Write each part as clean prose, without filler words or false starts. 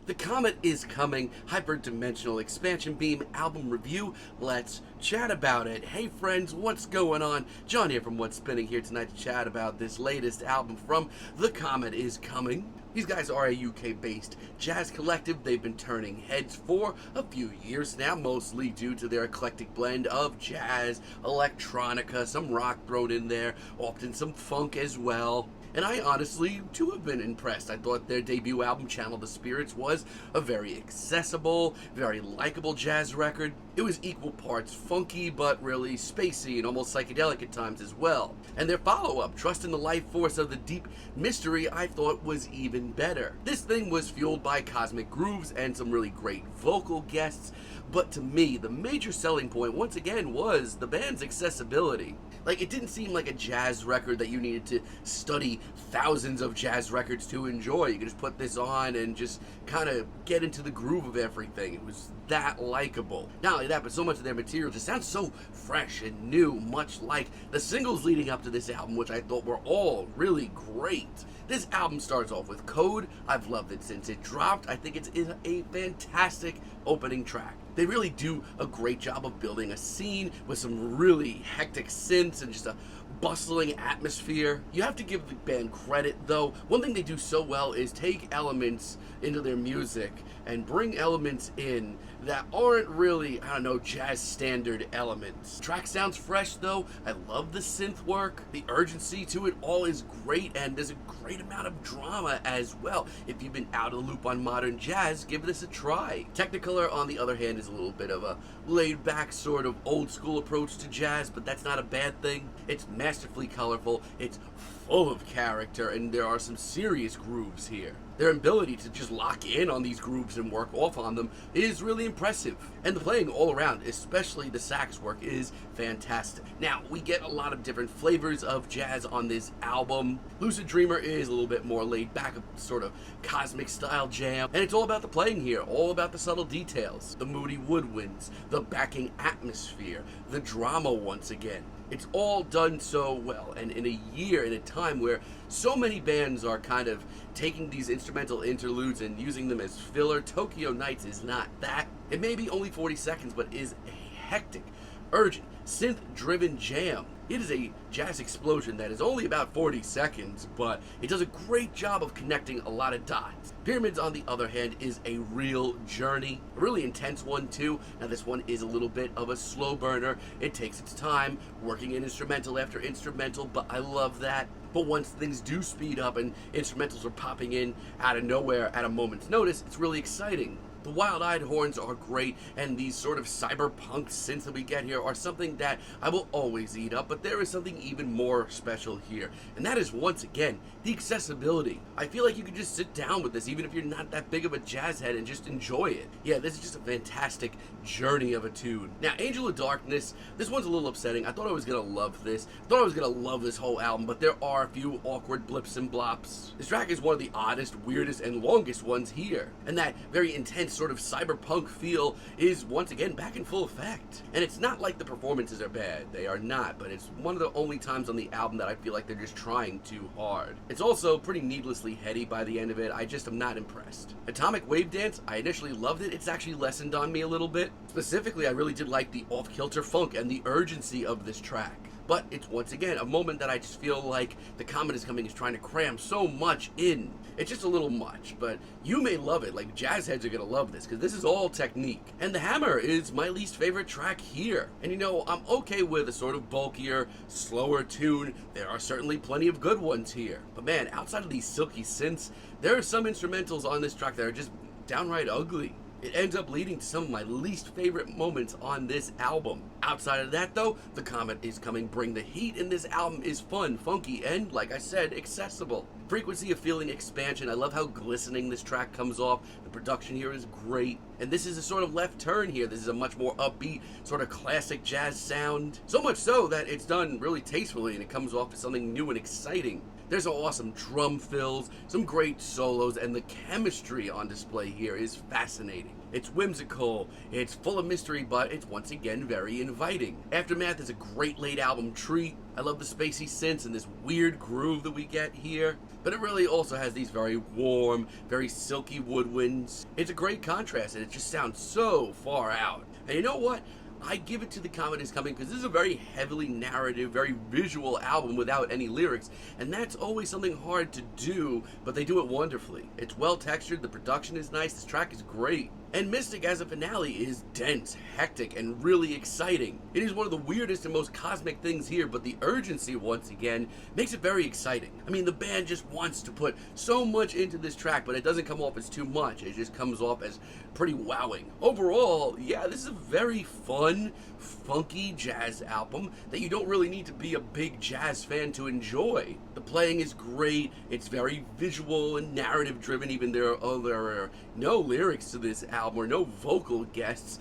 The Comet is coming, hyperdimensional expansion beam album review. Let's chat about it. Hey friends, what's going on? John here from What's Spinning here tonight to chat about this latest album from The Comet is Coming. These guys are a UK-based jazz collective. They've been turning heads for a few years now, mostly due to their eclectic blend of jazz, electronica, some rock thrown in there, often some funk as well. And I honestly, too, have been impressed. I thought their debut album, Channel the Spirits, was a very accessible, very likable jazz record. It was equal parts funky, but really spacey and almost psychedelic at times as well. And their follow-up, Trust in the Life Force of the Deep Mystery, I thought was even better. This thing was fueled by cosmic grooves and some really great vocal guests, but to me, the major selling point, once again, was the band's accessibility. Like, it didn't seem like a jazz record that you needed to study thousands of jazz records to enjoy. You could just put this on and just kind of get into the groove of everything. It was that likable. Not only that, but so much of their material just sounds so fresh and new, much like the singles leading up to this album, which I thought were all really great. This album starts off with Code. I've loved it since it dropped. I think it's a fantastic opening track. They really do a great job of building a scene with some really hectic synths and just a bustling atmosphere. You have to give the band credit though. One thing they do so well is take elements into their music and bring elements in that aren't really, I don't know, jazz standard elements. Track sounds fresh though. I love the synth work. The urgency to it all is great, and there's a great amount of drama as well. If you've been out of the loop on modern jazz, give this a try. Technicolor, on the other hand, is a little bit of a laid-back sort of old-school approach to jazz, but that's not a bad thing. It's masterfully colorful, it's full of character, and there are some serious grooves here. Their ability to just lock in on these grooves and work off on them is really impressive. And the playing all around, especially the sax work, is fantastic. Now, we get a lot of different flavors of jazz on this album. Lucid Dreamer is a little bit more laid back, a sort of cosmic style jam. And it's all about the playing here, all about the subtle details. The moody woodwinds, the backing atmosphere, the drama once again. It's all done so well, and in a year, in a time where so many bands are kind of taking these instrumental interludes and using them as filler, Tokyo Nights is not that. It may be only 40 seconds, but is a hectic, urgent, synth-driven jam. It is a jazz explosion that is only about 40 seconds, but it does a great job of connecting a lot of dots. Pyramids, on the other hand, is a real journey, a really intense one too. Now this one is a little bit of a slow burner. It takes its time, working in instrumental after instrumental, but I love that. But once things do speed up and instrumentals are popping in out of nowhere at a moment's notice, it's really exciting. The wild-eyed horns are great, and these sort of cyberpunk synths that we get here are something that I will always eat up, but there is something even more special here, and that is, once again, the accessibility. I feel like you can just sit down with this, even if you're not that big of a jazz head, and just enjoy it. Yeah, this is just a fantastic journey of a tune. Now, Angel of Darkness, this one's a little upsetting. I thought I was going to love this. I thought I was going to love this whole album, but there are a few awkward blips and blops. This track is one of the oddest, weirdest, and longest ones here, and that very intense sort of cyberpunk feel is once again back in full effect. And it's not like the performances are bad, they are not, but it's one of the only times on the album that I feel like they're just trying too hard. It's also pretty needlessly heady by the end of it. I just am not impressed. Atomic Wave Dance, I initially loved it. It's actually lessened on me a little bit. Specifically, I really did like the off-kilter funk and the urgency of this track. But it's once again a moment that I just feel like The Comet is Coming is trying to cram so much in. It's just a little much, but you may love it. Like, jazz heads are gonna love this, because this is all technique. And The Hammer is my least favorite track here. And you know, I'm okay with a sort of bulkier, slower tune. There are certainly plenty of good ones here. But man, outside of these silky synths, there are some instrumentals on this track that are just downright ugly. It ends up leading to some of my least favorite moments on this album. Outside of that though, The Comet is Coming bring the heat, and this album is fun, funky, and like I said, accessible. Frequency of Feeling expansion, I love how glistening this track comes off. The production here is great. And this is a sort of left turn here. This is a much more upbeat, sort of classic jazz sound. So much so that it's done really tastefully and it comes off as something new and exciting. There's some awesome drum fills, some great solos, and the chemistry on display here is fascinating. It's whimsical, it's full of mystery, but it's once again very inviting. Aftermath is a great late album treat. I love the spacey synths and this weird groove that we get here. but it really also has these very warm, very silky woodwinds. It's a great contrast, and it just sounds so far out. And you know what? I give it to The Comet Is Coming because this is a very heavily narrative, very visual album without any lyrics, and that's always something hard to do, but they do it wonderfully. It's well textured, the production is nice, this track is great. And Mystic as a finale is dense, hectic, and really exciting. It is one of the weirdest and most cosmic things here, but the urgency, once again, makes it very exciting. I mean, the band just wants to put so much into this track, but it doesn't come off as too much. It just comes off as pretty wowing. Overall, yeah, this is a very fun, funky jazz album that you don't really need to be a big jazz fan to enjoy. The playing is great, it's very visual and narrative driven, even there are no lyrics to this album or no vocal guests.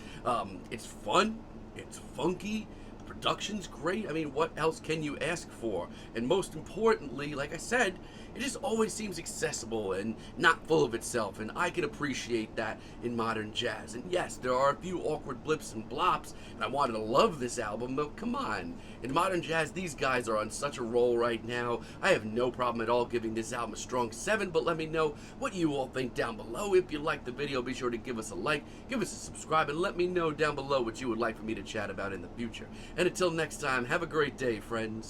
It's fun, it's funky, the production's great. I mean, what else can you ask for? And most importantly, like I said, it just always seems accessible and not full of itself, and I can appreciate that in modern jazz. And yes, there are a few awkward blips and blops, and I wanted to love this album, but come on. In modern jazz, these guys are on such a roll right now. I have no problem at all giving this album a strong 7, but let me know what you all think down below. If you liked the video, be sure to give us a like, give us a subscribe, and let me know down below what you would like for me to chat about in the future. And until next time, have a great day, friends.